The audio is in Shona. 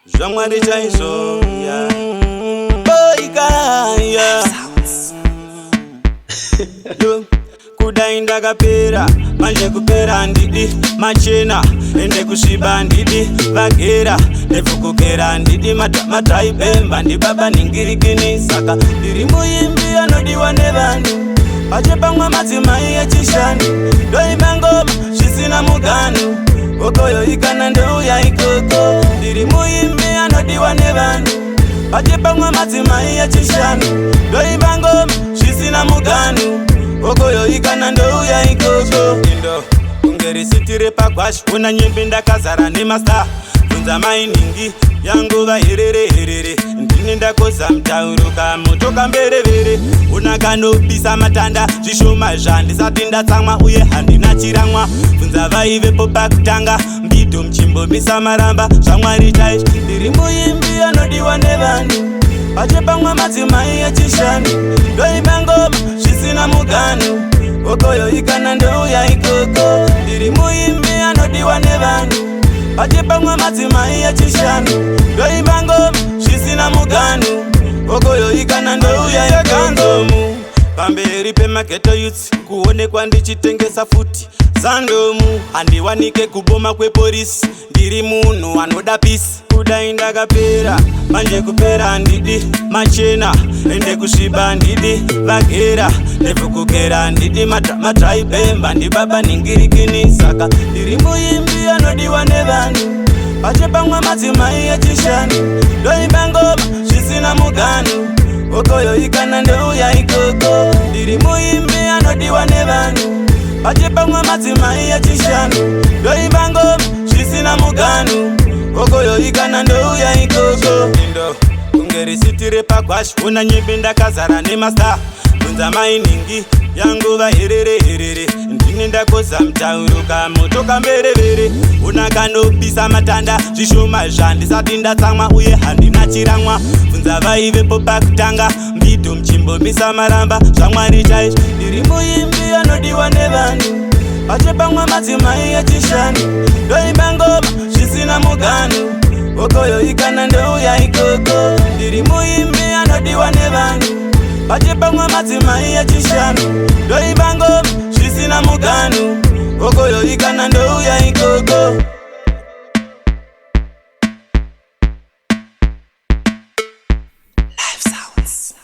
Zvamwari chaizvo boikaya kudai ndakapera manje kupera handidi machena ende kusviba ndidi vagera ndepfukukera handidi mataibemba ndibaba ningirikini saka ndiri muimbi anodiwa nevanhu pache pamwe madzimai echishanu ndoimba ngoma zvisina muganu kokoyo ikana ndouya ikoko ndiri muimbi anodiwa nevanhu pache pamwe madzimai echishanu ndoimba ngoma zvisina muganu kokoyo ikana ndouya ikoko indo kungerisitire pagwashi una nyembe ndakazara nemasta bvunza mainingi yanguva herere ndini ndakoza mutauro kamoto kamberevere una kanopisa matanda zvishoma zvandisati ndatsamwa uye handina chiramwa bvunza vaivepo pakutanga mbido mchimbomisa maramba zvamwari chaizvo ndiri muimbi anodiwa nevanhu pache pamwe madzimai echishanu ndoimba ngoma zvisina muganu kokoyo ikana ndouya ikoko ndiri muimbi anodiwa nevanhu pache pamwe madzimai echishanu ndoimba ngoma zvisina muganu kokoyo ikana ndouya ikandomu pamberi pemageto youths kuonekwa ndichitengesa futi sandomu handiwanike kuboma kweporisi ndiri munhu anoda pisi kudai ndakapera manje kupera handidi machena ende kusviba handidi vagera ndepfukukera handidi mataibemba ndibaba ningirikini saka ndiri muimbi anodiwa nevanhu pache pamwe madzimai echishanu ndoimba ngoma zvisina muganu kokoyo ikana ndouya ikoko ndiri muimbi anodiwa nevanhu pache pamwe madzimai echishanu ndoimba ngoma zvisina muganu kokoyo ikana ndouya ikoko indo kungerisitire pagwashi una nyembe ndakazara nemasta bvunza mainingi yanguva herere ndini ndakoza mutauro kamoto kamberevere una kanopisa matanda zvishoma zvandisati ndatsamwa uye handina chiramwa bvunza vaivepo pakutanga mbido mchimbomisa maramba zvamwari chaizvo ndiri muimbi anodiwa nevanhu pache pamwe madzimai echishanu ndoimba ngoma zvisina muganu kokoyo ikana ndouya ikoko ndiri muimbi anodiwa nevanhu pache pamwe madzimai echishanu ndoimba ngoma zvisina muganu kokoyo ikana ndouya ikoko Live Sounds